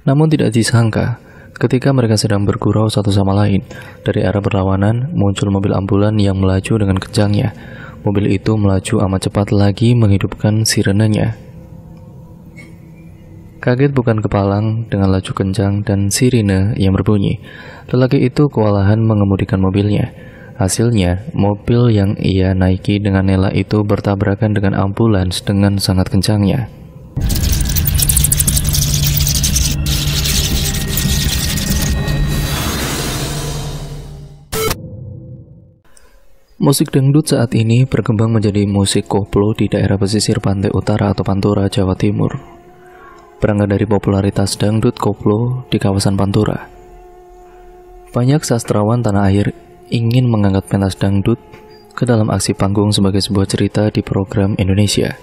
Namun tidak disangka, ketika mereka sedang bergurau satu sama lain, dari arah berlawanan muncul mobil ambulan yang melaju dengan kencangnya. Mobil itu melaju amat cepat lagi menghidupkan sirenenya. Kaget bukan kepalang dengan laju kencang dan sirine yang berbunyi. Lelaki itu kewalahan mengemudikan mobilnya. Hasilnya, mobil yang ia naiki dengan Nela itu bertabrakan dengan ambulans dengan sangat kencangnya. Musik dangdut saat ini berkembang menjadi musik koplo di daerah pesisir pantai utara atau Pantura, Jawa Timur. Berangkat dari popularitas dangdut koplo di kawasan Pantura, banyak sastrawan tanah air ingin mengangkat pentas dangdut ke dalam aksi panggung sebagai sebuah cerita di program Indonesia.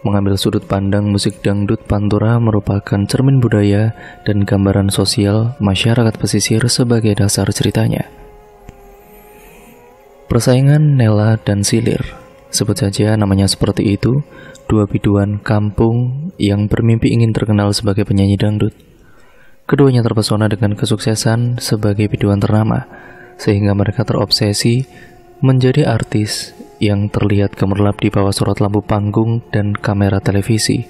Mengambil sudut pandang musik dangdut Pantura merupakan cermin budaya dan gambaran sosial masyarakat pesisir sebagai dasar ceritanya. Persaingan Nela dan Silir, sebut saja namanya seperti itu, dua biduan kampung yang bermimpi ingin terkenal sebagai penyanyi dangdut. Keduanya terpesona dengan kesuksesan sebagai biduan ternama, sehingga mereka terobsesi menjadi artis yang terlihat gemerlap di bawah sorot lampu panggung dan kamera televisi.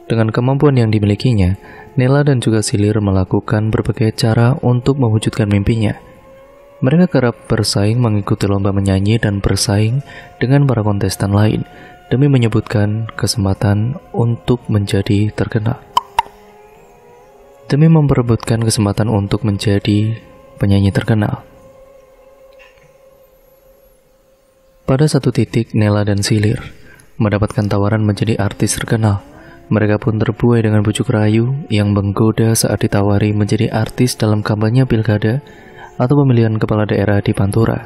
Dengan kemampuan yang dimilikinya, Nela dan juga Silir melakukan berbagai cara untuk mewujudkan mimpinya. Mereka kerap bersaing mengikuti lomba menyanyi dan bersaing dengan para kontestan lain demi menyebutkan kesempatan untuk menjadi terkenal. Demi memperebutkan kesempatan untuk menjadi penyanyi terkenal. Pada satu titik, Nela dan Silir mendapatkan tawaran menjadi artis terkenal. Mereka pun terbuai dengan bujuk rayu yang menggoda saat ditawari menjadi artis dalam kampanye pilkada atau pemilihan kepala daerah di Pantura.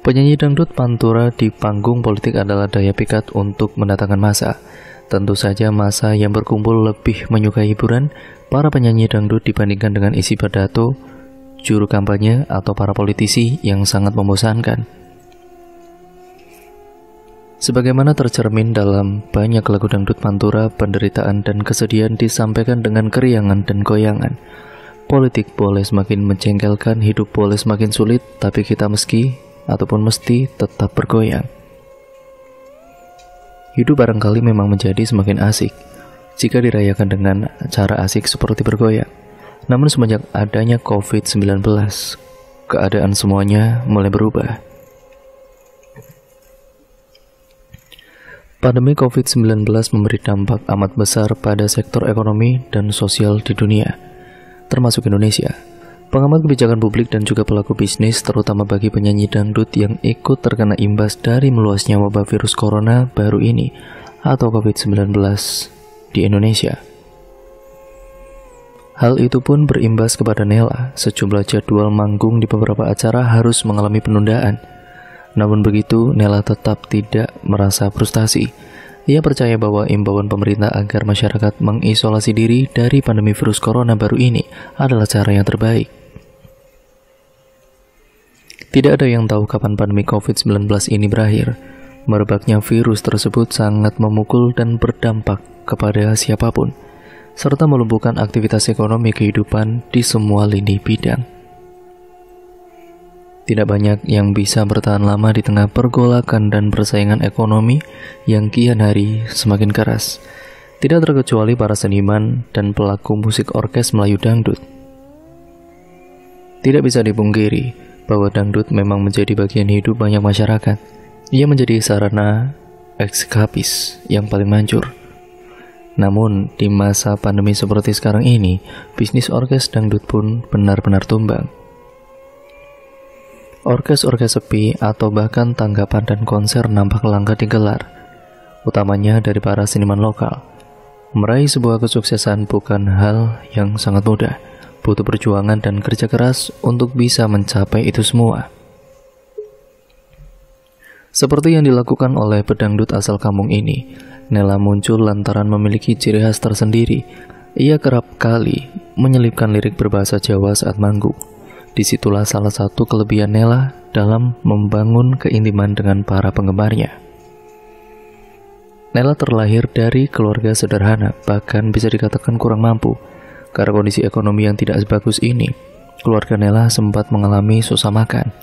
Penyanyi dangdut Pantura di panggung politik adalah daya pikat untuk mendatangkan massa. Tentu saja massa yang berkumpul lebih menyukai hiburan para penyanyi dangdut dibandingkan dengan isi pidato, juru kampanye, atau para politisi yang sangat membosankan. Sebagaimana tercermin dalam banyak lagu dangdut Pantura, penderitaan dan kesedihan disampaikan dengan keriangan dan goyangan. Politik boleh semakin menjengkelkan, hidup boleh semakin sulit, tapi kita mesti tetap bergoyang. Hidup barangkali memang menjadi semakin asik jika dirayakan dengan cara asik seperti bergoyang. Namun semenjak adanya COVID-19, keadaan semuanya mulai berubah. Pandemi COVID-19 memberi dampak amat besar pada sektor ekonomi dan sosial di dunia, termasuk Indonesia. Pengamat kebijakan publik dan juga pelaku bisnis, terutama bagi penyanyi dangdut yang ikut terkena imbas dari meluasnya wabah virus corona baru ini atau COVID-19 di Indonesia. Hal itu pun berimbas kepada Nela. Sejumlah jadwal manggung di beberapa acara harus mengalami penundaan. Namun begitu, Nela tetap tidak merasa frustasi. Ia percaya bahwa imbauan pemerintah agar masyarakat mengisolasi diri dari pandemi virus corona baru ini adalah cara yang terbaik. Tidak ada yang tahu kapan pandemi COVID-19 ini berakhir. Merebaknya virus tersebut sangat memukul dan berdampak kepada siapapun, serta melumpuhkan aktivitas ekonomi kehidupan di semua lini bidang. Tidak banyak yang bisa bertahan lama di tengah pergolakan dan persaingan ekonomi yang kian hari semakin keras. Tidak terkecuali para seniman dan pelaku musik orkes Melayu dangdut. Tidak bisa dipungkiri bahwa dangdut memang menjadi bagian hidup banyak masyarakat. Ia menjadi sarana ekskapis yang paling manjur. Namun, di masa pandemi seperti sekarang ini, bisnis orkes dangdut pun benar-benar tumbang. Orkes-orkes sepi atau bahkan tanggapan dan konser nampak langka digelar, utamanya dari para seniman lokal. Meraih sebuah kesuksesan bukan hal yang sangat mudah, butuh perjuangan dan kerja keras untuk bisa mencapai itu semua. Seperti yang dilakukan oleh pedangdut asal kampung ini, Nela muncul lantaran memiliki ciri khas tersendiri. Ia kerap kali menyelipkan lirik berbahasa Jawa saat manggung. Disitulah salah satu kelebihan Nela dalam membangun keintiman dengan para penggemarnya. Nela terlahir dari keluarga sederhana, bahkan bisa dikatakan kurang mampu. Karena kondisi ekonomi yang tidak sebagus ini, keluarga Nela sempat mengalami susah makan.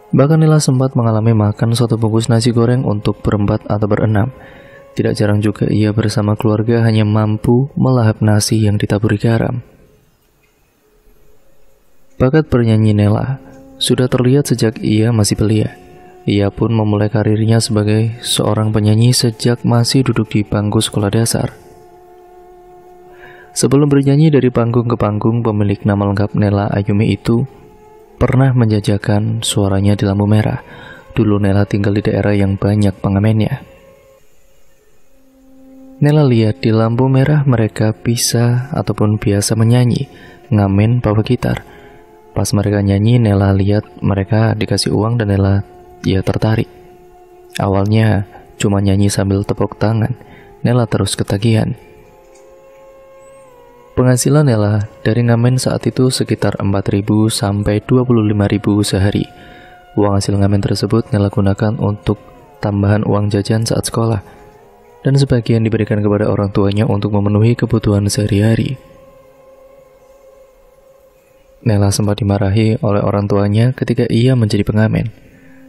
Bahkan Nela sempat mengalami makan satu bungkus nasi goreng untuk berempat atau berenam. Tidak jarang juga ia bersama keluarga hanya mampu melahap nasi yang ditaburi garam. Bakat bernyanyi Nela sudah terlihat sejak ia masih belia. Ia pun memulai karirnya sebagai seorang penyanyi sejak masih duduk di bangku sekolah dasar. Sebelum bernyanyi dari panggung ke panggung, pemilik nama lengkap Nela Ayumi itu pernah menjajakan suaranya di lampu merah. Dulu Nela tinggal di daerah yang banyak pengamennya. Nela lihat di lampu merah mereka bisa ataupun biasa menyanyi, ngamen bawa gitar. Pas mereka nyanyi, Nela lihat mereka dikasih uang dan Nela tertarik. Awalnya cuma nyanyi sambil tepuk tangan, Nela terus ketagihan. Penghasilan Nela dari ngamen saat itu sekitar 4.000 sampai 25.000 sehari. Uang hasil ngamen tersebut Nela gunakan untuk tambahan uang jajan saat sekolah, dan sebagian diberikan kepada orang tuanya untuk memenuhi kebutuhan sehari-hari. Nela sempat dimarahi oleh orang tuanya ketika ia menjadi pengamen.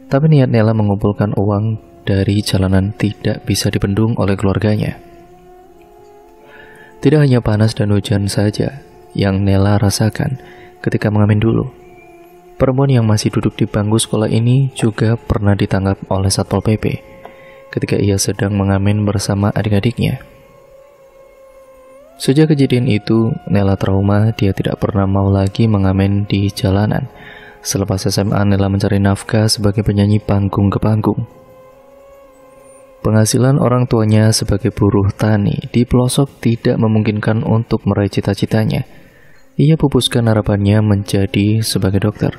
Tapi niat Nela mengumpulkan uang dari jalanan tidak bisa dibendung oleh keluarganya. Tidak hanya panas dan hujan saja yang Nela rasakan ketika mengamen dulu. Perempuan yang masih duduk di bangku sekolah ini juga pernah ditangkap oleh Satpol PP ketika ia sedang mengamen bersama adik-adiknya. Sejak kejadian itu, Nela trauma. Dia tidak pernah mau lagi mengamen di jalanan. Selepas SMA, Nela mencari nafkah sebagai penyanyi panggung ke panggung. Penghasilan orang tuanya sebagai buruh tani di pelosok tidak memungkinkan untuk meraih cita-citanya. Ia pupuskan harapannya menjadi sebagai dokter.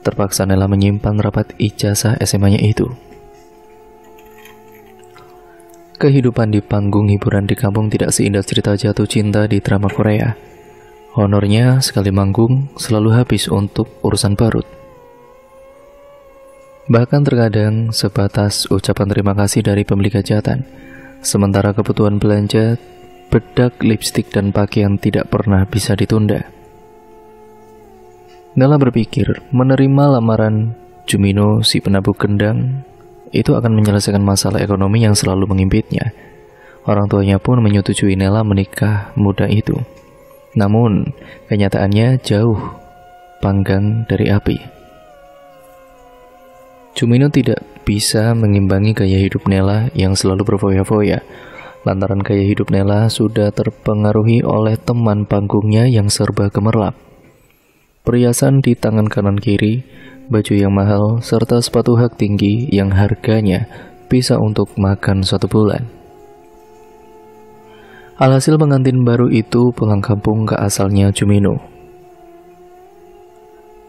Terpaksa Nela menyimpan rapat ijazah SMA-nya itu. Kehidupan di panggung hiburan di kampung tidak seindah cerita jatuh cinta di drama Korea. Honornya sekali manggung selalu habis untuk urusan parut. Bahkan terkadang sebatas ucapan terima kasih dari pembeli hajatan. Sementara kebutuhan belanja, bedak, lipstik, dan pakaian tidak pernah bisa ditunda. Nela berpikir menerima lamaran Jumino, si penabuk kendang, itu akan menyelesaikan masalah ekonomi yang selalu mengimpitnya. Orang tuanya pun menyetujui Nela menikah muda itu. Namun, kenyataannya jauh panggang dari api. Jumino tidak bisa mengimbangi gaya hidup Nela yang selalu berfoya-foya. Lantaran gaya hidup Nela sudah terpengaruhi oleh teman panggungnya yang serba gemerlap. Perhiasan di tangan kanan kiri, baju yang mahal, serta sepatu hak tinggi yang harganya bisa untuk makan 1 bulan. Alhasil pengantin baru itu pulang kampung ke asalnya Jumino,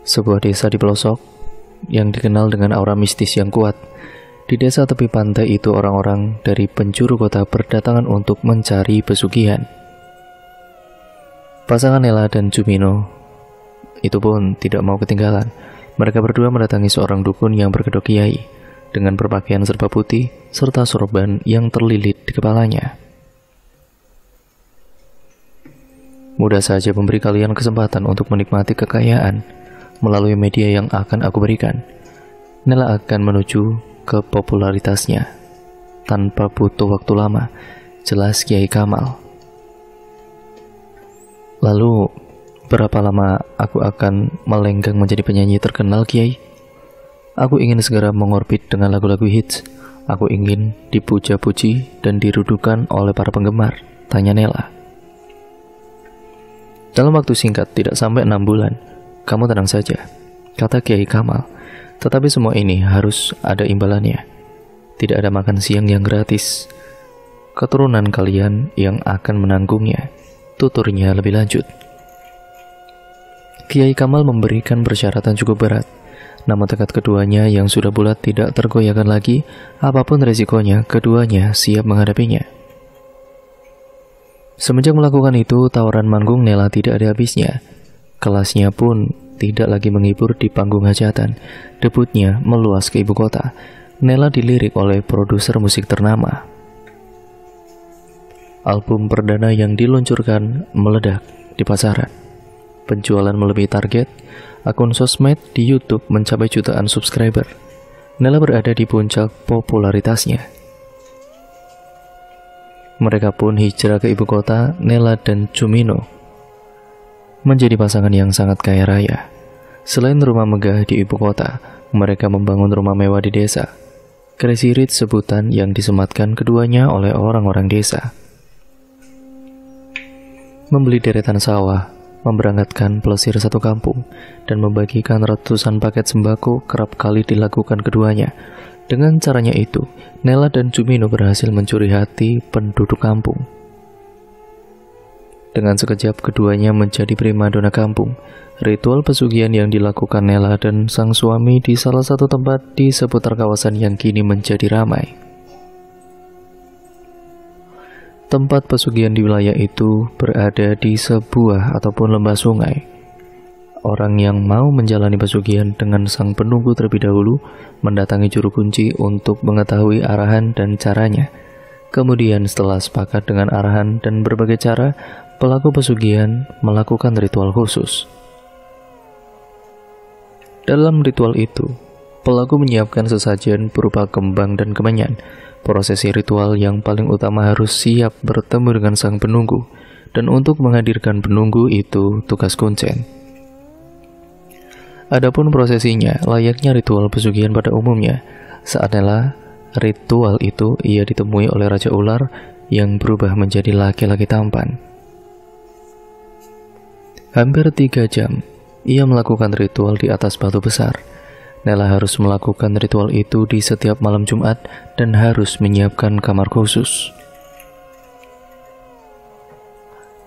sebuah desa di pelosok yang dikenal dengan aura mistis yang kuat. Di desa tepi pantai itu orang-orang dari penjuru kota berdatangan untuk mencari pesugihan. Pasangan Nela dan Jumino itu pun tidak mau ketinggalan. Mereka berdua mendatangi seorang dukun yang berkedok kiai dengan berpakaian serba putih serta sorban yang terlilit di kepalanya. Mudah saja memberi kalian kesempatan untuk menikmati kekayaan melalui media yang akan aku berikan. Nela akan menuju ke popularitasnya tanpa butuh waktu lama, jelas Kiai Kamal. Lalu, berapa lama aku akan melenggang menjadi penyanyi terkenal, Kiai? Aku ingin segera mengorbit dengan lagu-lagu hits. Aku ingin dipuja-puji dan dirudukan oleh para penggemar, tanya Nela. Dalam waktu singkat, tidak sampai 6 bulan, kamu tenang saja, kata Kiai Kamal. Tetapi semua ini harus ada imbalannya. Tidak ada makan siang yang gratis. Keturunan kalian yang akan menanggungnya, tuturnya lebih lanjut. Kiai Kamal memberikan persyaratan cukup berat. Namun tekad keduanya yang sudah bulat tidak tergoyahkan lagi. Apapun resikonya, keduanya siap menghadapinya. Semenjak melakukan itu, tawaran manggung Nela tidak ada habisnya. Kelasnya pun tidak lagi menghibur di panggung hajatan. Debutnya meluas ke ibu kota. Nela dilirik oleh produser musik ternama. Album perdana yang diluncurkan meledak di pasaran. Penjualan melebihi target, akun sosmed di YouTube mencapai jutaan subscriber. Nela berada di puncak popularitasnya. Mereka pun hijrah ke ibu kota. Nela dan Chumino menjadi pasangan yang sangat kaya raya. Selain rumah megah di ibu kota, mereka membangun rumah mewah di desa. Crazy Rich sebutan yang disematkan keduanya oleh orang-orang desa. Membeli deretan sawah, memberangkatkan pelesir satu kampung, dan membagikan ratusan paket sembako kerap kali dilakukan keduanya. Dengan caranya itu, Nela dan Chumino berhasil mencuri hati penduduk kampung. Dengan sekejap keduanya menjadi primadona kampung. Ritual pesugihan yang dilakukan Nela dan sang suami di salah satu tempat di seputar kawasan yang kini menjadi ramai. Tempat pesugihan di wilayah itu berada di sebuah ataupun lembah sungai. Orang yang mau menjalani pesugihan dengan sang penunggu terlebih dahulu mendatangi juru kunci untuk mengetahui arahan dan caranya. Kemudian setelah sepakat dengan arahan dan berbagai cara, pelaku pesugihan melakukan ritual khusus. Dalam ritual itu, pelaku menyiapkan sesajen berupa kembang dan kemenyan. Prosesi ritual yang paling utama harus siap bertemu dengan sang penunggu, dan untuk menghadirkan penunggu itu tugas kuncen. Adapun prosesinya layaknya ritual pesugihan pada umumnya. Saat Nela ritual itu, ia ditemui oleh Raja Ular yang berubah menjadi laki-laki tampan. Hampir 3 jam, ia melakukan ritual di atas batu besar. Nela harus melakukan ritual itu di setiap malam Jumat dan harus menyiapkan kamar khusus.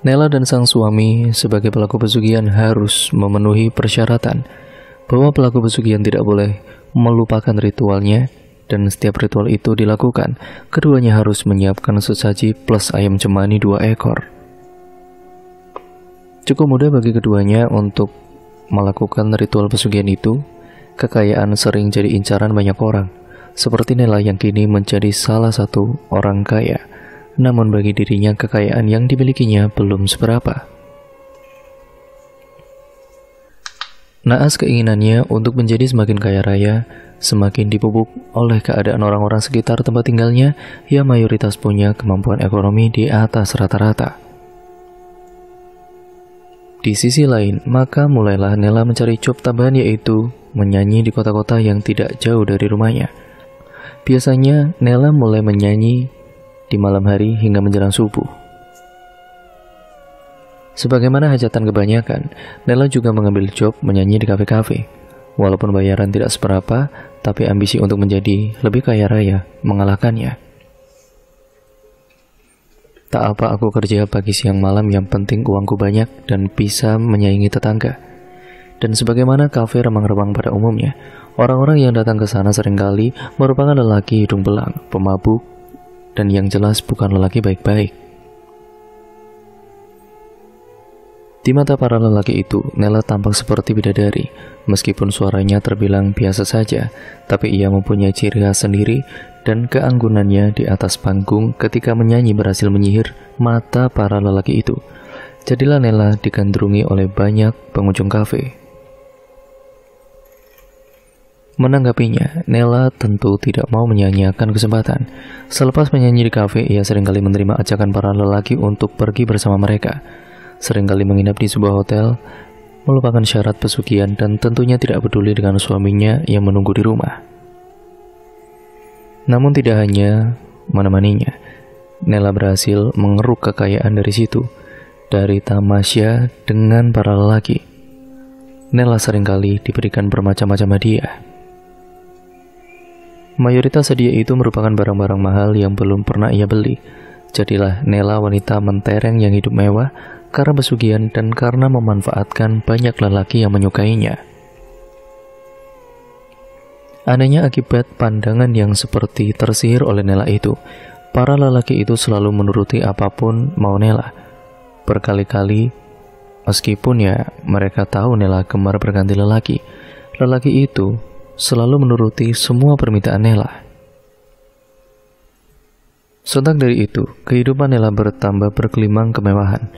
Nela dan sang suami sebagai pelaku pesugihan harus memenuhi persyaratan bahwa pelaku pesugihan tidak boleh melupakan ritualnya, dan setiap ritual itu dilakukan, keduanya harus menyiapkan sesaji plus ayam cemani 2 ekor. Cukup mudah bagi keduanya untuk melakukan ritual pesugihan itu. Kekayaan sering jadi incaran banyak orang, seperti Nela yang kini menjadi salah satu orang kaya. Namun bagi dirinya kekayaan yang dimilikinya belum seberapa. Naas keinginannya untuk menjadi semakin kaya raya, semakin dipupuk oleh keadaan orang-orang sekitar tempat tinggalnya yang mayoritas punya kemampuan ekonomi di atas rata-rata. Di sisi lain, maka mulailah Nela mencari job tambahan, yaitu menyanyi di kota-kota yang tidak jauh dari rumahnya. Biasanya Nela mulai menyanyi di malam hari hingga menjelang subuh. Sebagaimana hajatan kebanyakan, Nela juga mengambil job menyanyi di kafe-kafe. Walaupun bayaran tidak seberapa, tapi ambisi untuk menjadi lebih kaya raya mengalahkannya. Tak apa aku kerja pagi siang malam, yang penting uangku banyak dan bisa menyaingi tetangga. Dan sebagaimana kafe remang-remang pada umumnya, orang-orang yang datang ke sana seringkali merupakan lelaki hidung belang, pemabuk, dan yang jelas bukan lelaki baik-baik. Di mata para lelaki itu, Nela tampak seperti bidadari. Meskipun suaranya terbilang biasa saja, tapi ia mempunyai ciri khas sendiri, dan keanggunannya di atas panggung ketika menyanyi berhasil menyihir mata para lelaki itu. Jadilah Nela digandrungi oleh banyak pengunjung kafe. Menanggapinya, Nela tentu tidak mau menyia-nyiakan kesempatan. Selepas menyanyi di kafe, ia seringkali menerima ajakan para lelaki untuk pergi bersama mereka. Seringkali menginap di sebuah hotel, melupakan syarat pesugihan, dan tentunya tidak peduli dengan suaminya yang menunggu di rumah. Namun tidak hanya menemaninya, Nela berhasil mengeruk kekayaan dari situ, dari tamasya dengan para lelaki. Nela seringkali diberikan bermacam-macam hadiah. Mayoritas hadiah itu merupakan barang-barang mahal yang belum pernah ia beli. Jadilah Nela wanita mentereng yang hidup mewah karena pesugihan dan karena memanfaatkan banyak lelaki yang menyukainya. Anehnya, akibat pandangan yang seperti tersihir oleh Nela itu, para lelaki itu selalu menuruti apapun mau Nela. Berkali-kali, meskipun mereka tahu Nela gemar berganti lelaki, lelaki itu selalu menuruti semua permintaan Nela. Sontak dari itu, kehidupan Nela bertambah berkelimang kemewahan.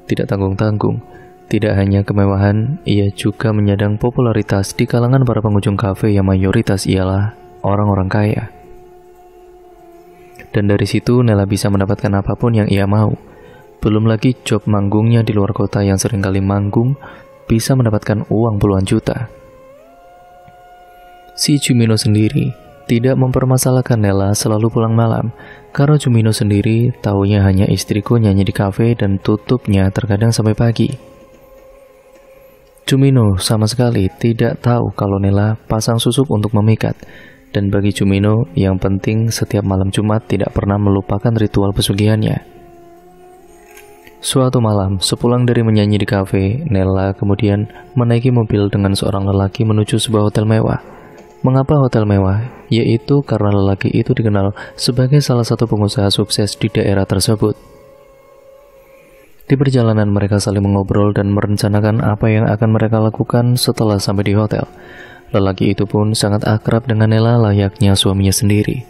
Tidak tanggung-tanggung, tidak hanya kemewahan, ia juga menyandang popularitas di kalangan para pengunjung kafe yang mayoritas ialah orang-orang kaya. Dan dari situ Nela bisa mendapatkan apapun yang ia mau. Belum lagi job manggungnya di luar kota yang seringkali manggung bisa mendapatkan uang puluhan juta. Si Jumino sendiri tidak mempermasalahkan Nela selalu pulang malam, karena Jumino sendiri taunya hanya istriku nyanyi di kafe dan tutupnya terkadang sampai pagi. Jumino sama sekali tidak tahu kalau Nela pasang susuk untuk memikat, dan bagi Jumino yang penting setiap malam Jumat tidak pernah melupakan ritual pesugihannya. Suatu malam, sepulang dari menyanyi di kafe, Nela kemudian menaiki mobil dengan seorang lelaki menuju sebuah hotel mewah. Mengapa hotel mewah? Yaitu karena lelaki itu dikenal sebagai salah satu pengusaha sukses di daerah tersebut. Di perjalanan mereka saling mengobrol dan merencanakan apa yang akan mereka lakukan setelah sampai di hotel. Lelaki itu pun sangat akrab dengan Nela layaknya suaminya sendiri.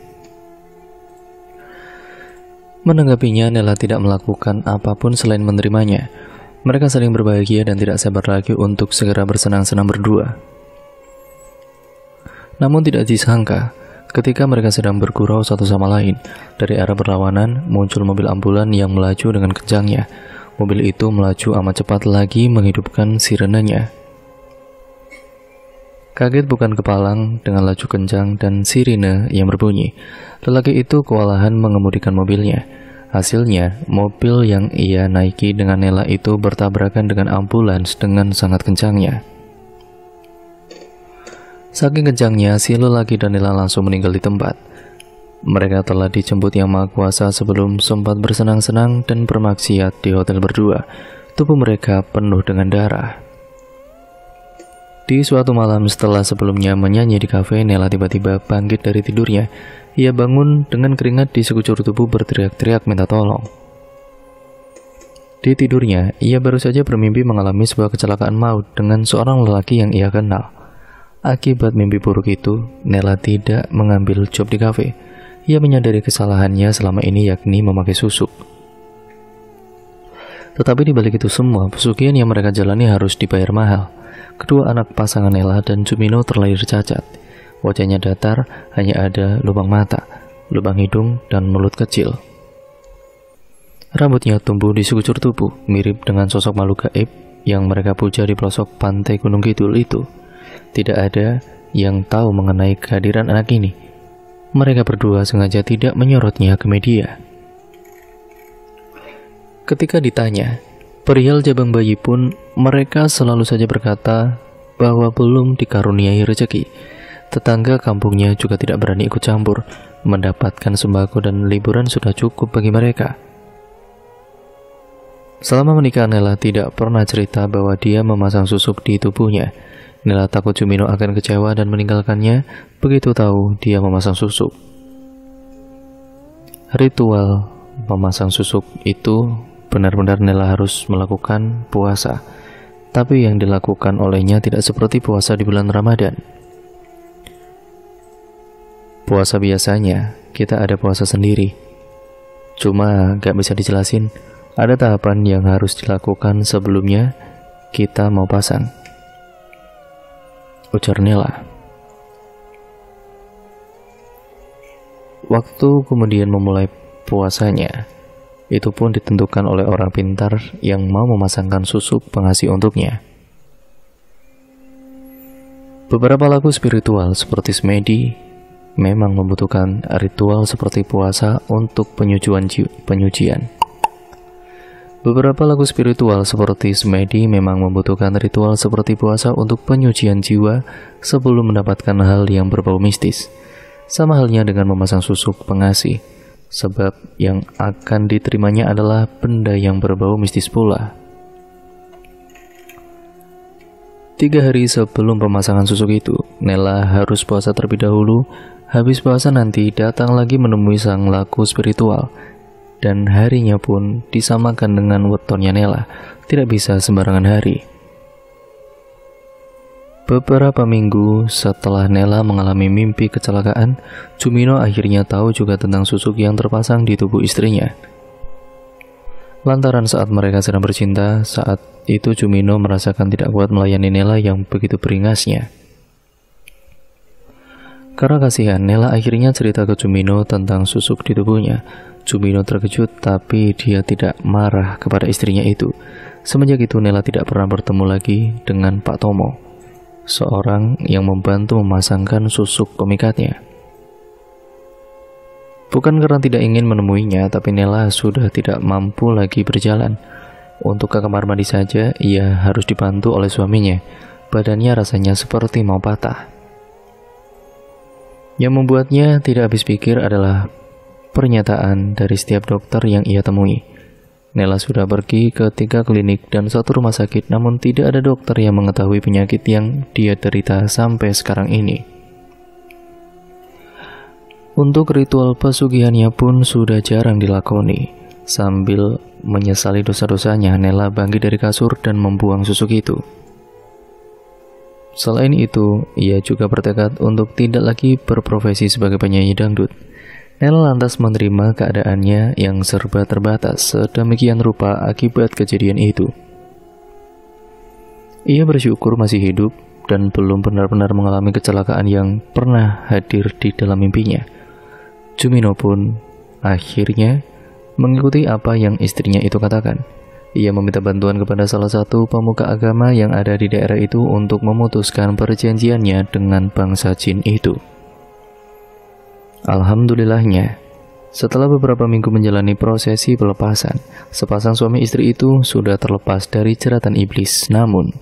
Menanggapinya, Nela tidak melakukan apapun selain menerimanya. Mereka saling berbahagia dan tidak sabar lagi untuk segera bersenang-senang berdua. Namun tidak disangka, ketika mereka sedang bergurau satu sama lain, dari arah berlawanan muncul mobil ambulan yang melaju dengan kencangnya. Mobil itu melaju amat cepat lagi menghidupkan sirenenya. Kaget bukan kepalang dengan laju kencang dan sirine yang berbunyi. Lelaki itu kewalahan mengemudikan mobilnya. Hasilnya, mobil yang ia naiki dengan Nela itu bertabrakan dengan ambulans dengan sangat kencangnya. Saking kencangnya, si lelaki dan Nela langsung meninggal di tempat. Mereka telah dijemput Yang Maha Kuasa sebelum sempat bersenang-senang dan bermaksiat di hotel berdua. Tubuh mereka penuh dengan darah. Di suatu malam setelah sebelumnya menyanyi di kafe, Nela tiba-tiba bangkit dari tidurnya. Ia bangun dengan keringat di sekujur tubuh berteriak-teriak minta tolong. Di tidurnya, ia baru saja bermimpi mengalami sebuah kecelakaan maut dengan seorang lelaki yang ia kenal. Akibat mimpi buruk itu, Nela tidak mengambil job di kafe. Ia menyadari kesalahannya selama ini, yakni memakai susuk. Tetapi di balik itu semua, pesugihan yang mereka jalani harus dibayar mahal. Kedua anak pasangan Nela dan Jumino terlahir cacat. Wajahnya datar, hanya ada lubang mata, lubang hidung, dan mulut kecil. Rambutnya tumbuh di sekujur tubuh, mirip dengan sosok makhluk gaib yang mereka puja di pelosok pantai Gunung Kidul itu. Tidak ada yang tahu mengenai kehadiran anak ini. Mereka berdua sengaja tidak menyorotnya ke media. Ketika ditanya, perihal jabang bayi pun mereka selalu saja berkata bahwa belum dikaruniai rezeki. Tetangga kampungnya juga tidak berani ikut campur. Mendapatkan sembako dan liburan sudah cukup bagi mereka. Selama menikah, Nela tidak pernah cerita bahwa dia memasang susuk di tubuhnya. Nela takut Jumino akan kecewa dan meninggalkannya begitu tahu dia memasang susuk. Ritual memasang susuk itu benar-benar Nela harus melakukan puasa. Tapi yang dilakukan olehnya tidak seperti puasa di bulan Ramadan. Puasa biasanya, kita ada puasa sendiri. Cuma gak bisa dijelasin, ada tahapan yang harus dilakukan sebelumnya kita mau pasang. Ujar Nela. Waktu kemudian memulai puasanya, itu pun ditentukan oleh orang pintar yang mau memasangkan susuk pengasih untuknya. Beberapa laku spiritual seperti semedi memang membutuhkan ritual seperti puasa untuk penyucian. Beberapa lagu spiritual seperti semedi memang membutuhkan ritual seperti puasa untuk penyucian jiwa sebelum mendapatkan hal yang berbau mistis. Sama halnya dengan memasang susuk pengasih, sebab yang akan diterimanya adalah benda yang berbau mistis pula. 3 hari sebelum pemasangan susuk itu, Nela harus puasa terlebih dahulu. Habis puasa nanti datang lagi menemui sang laku spiritual. Dan harinya pun disamakan dengan wetonnya Nela, tidak bisa sembarangan hari. Beberapa minggu setelah Nela mengalami mimpi kecelakaan, Cumino akhirnya tahu juga tentang susuk yang terpasang di tubuh istrinya. Lantaran saat mereka sedang bercinta, saat itu Cumino merasakan tidak kuat melayani Nela yang begitu beringasnya. Karena kasihan, Nela akhirnya cerita ke Cumino tentang susuk di tubuhnya. Cumino terkejut, tapi dia tidak marah kepada istrinya itu. Semenjak itu Nela tidak pernah bertemu lagi dengan Pak Tomo, seorang yang membantu memasangkan susuk pemikatnya. Bukan karena tidak ingin menemuinya, tapi Nela sudah tidak mampu lagi berjalan. Untuk ke kamar mandi saja, ia harus dibantu oleh suaminya. Badannya rasanya seperti mau patah. Yang membuatnya tidak habis pikir adalah pernyataan dari setiap dokter yang ia temui. Nela sudah pergi ke 3 klinik dan 1 rumah sakit, namun tidak ada dokter yang mengetahui penyakit yang dia derita sampai sekarang ini. Untuk ritual pesugihannya pun sudah jarang dilakoni. Sambil menyesali dosa-dosanya, Nela bangkit dari kasur dan membuang susuk itu. Selain itu, ia juga bertekad untuk tidak lagi berprofesi sebagai penyanyi dangdut. Nela lantas menerima keadaannya yang serba terbatas sedemikian rupa akibat kejadian itu. Ia bersyukur masih hidup dan belum benar-benar mengalami kecelakaan yang pernah hadir di dalam mimpinya. Cumino pun akhirnya mengikuti apa yang istrinya itu katakan. Ia meminta bantuan kepada salah satu pemuka agama yang ada di daerah itu untuk memutuskan perjanjiannya dengan bangsa jin itu. Alhamdulillahnya, setelah beberapa minggu menjalani prosesi pelepasan, sepasang suami istri itu sudah terlepas dari jeratan iblis. Namun,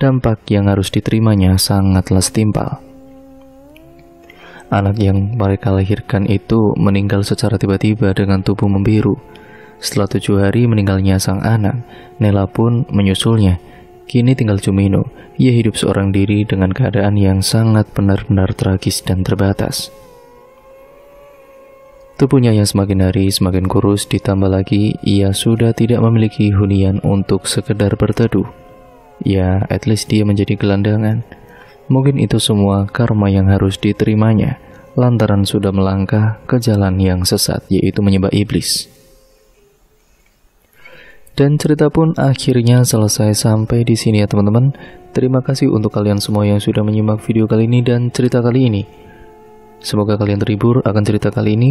dampak yang harus diterimanya sangatlah setimpal. Anak yang mereka lahirkan itu meninggal secara tiba-tiba dengan tubuh membiru. Setelah 7 hari meninggalnya sang anak, Nela pun menyusulnya. Kini tinggal Cumino. Ia hidup seorang diri dengan keadaan yang sangat benar-benar tragis dan terbatas. Tubuhnya yang semakin hari semakin kurus, ditambah lagi ia sudah tidak memiliki hunian untuk sekedar berteduh. Ya, at least dia menjadi gelandangan. Mungkin itu semua karma yang harus diterimanya, lantaran sudah melangkah ke jalan yang sesat, yaitu menyembah iblis. Dan cerita pun akhirnya selesai sampai di sini ya teman-teman. Terima kasih untuk kalian semua yang sudah menyimak video kali ini dan cerita kali ini. Semoga kalian terhibur akan cerita kali ini.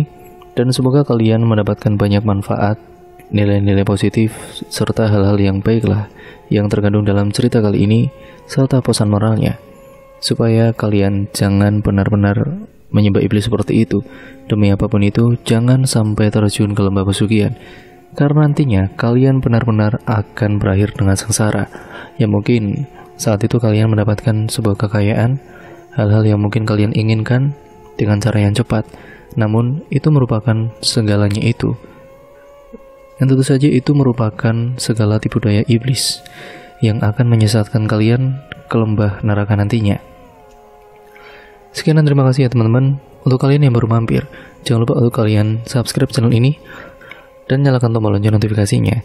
Dan semoga kalian mendapatkan banyak manfaat, nilai-nilai positif, serta hal-hal yang baiklah yang terkandung dalam cerita kali ini, serta pesan moralnya. Supaya kalian jangan benar-benar menyembah iblis seperti itu. Demi apapun itu, jangan sampai terjun ke lembah pesugihan. Karena nantinya kalian benar-benar akan berakhir dengan sengsara. Ya mungkin saat itu kalian mendapatkan sebuah kekayaan, hal-hal yang mungkin kalian inginkan dengan cara yang cepat. Namun itu merupakan segalanya itu. Dan tentu saja itu merupakan segala tipu daya iblis yang akan menyesatkan kalian ke lembah neraka nantinya. Sekian dan terima kasih ya teman-teman. Untuk kalian yang baru mampir, jangan lupa untuk kalian subscribe channel ini dan nyalakan tombol lonceng notifikasinya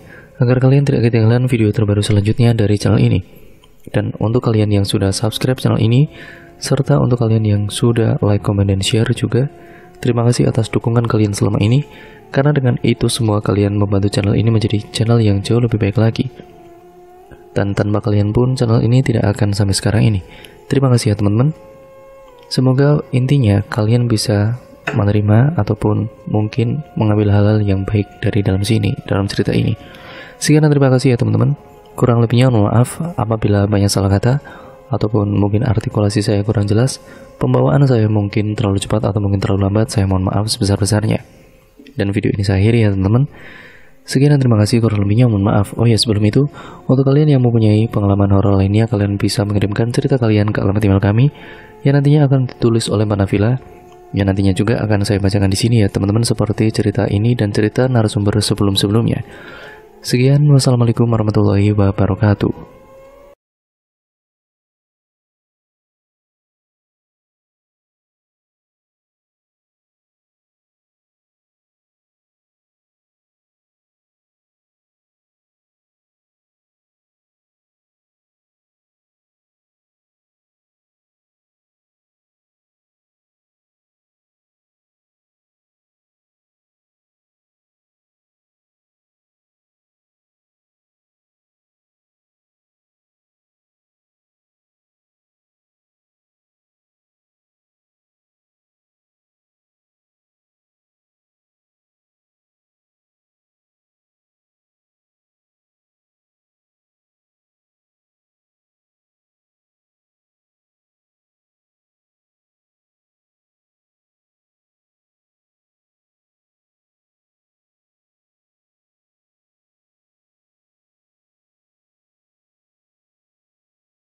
agar kalian tidak ketinggalan video terbaru selanjutnya dari channel ini. Dan untuk kalian yang sudah subscribe channel ini, serta untuk kalian yang sudah like, comment, dan share juga, terima kasih atas dukungan kalian selama ini, karena dengan itu semua kalian membantu channel ini menjadi channel yang jauh lebih baik lagi. Dan tanpa kalian pun channel ini tidak akan sampai sekarang ini. Terima kasih ya teman-teman. Semoga intinya kalian bisa menerima ataupun mungkin mengambil hal-hal yang baik dari dalam sini, dalam cerita ini. Sekian dan terima kasih ya teman-teman. Kurang lebihnya mohon maaf apabila banyak salah kata ataupun mungkin artikulasi saya kurang jelas, pembawaan saya mungkin terlalu cepat atau mungkin terlalu lambat, saya mohon maaf sebesar-besarnya. Dan video ini saya akhiri ya teman-teman. Sekian dan terima kasih, kurang lebihnya mohon maaf. Oh ya, sebelum itu, untuk kalian yang mempunyai pengalaman horor lainnya, kalian bisa mengirimkan cerita kalian ke alamat email kami yang nantinya akan ditulis oleh Mbak Nafila, yang nantinya juga akan saya bacakan di sini ya teman-teman, seperti cerita ini dan cerita narasumber sebelum-sebelumnya. Sekian, wassalamualaikum warahmatullahi wabarakatuh.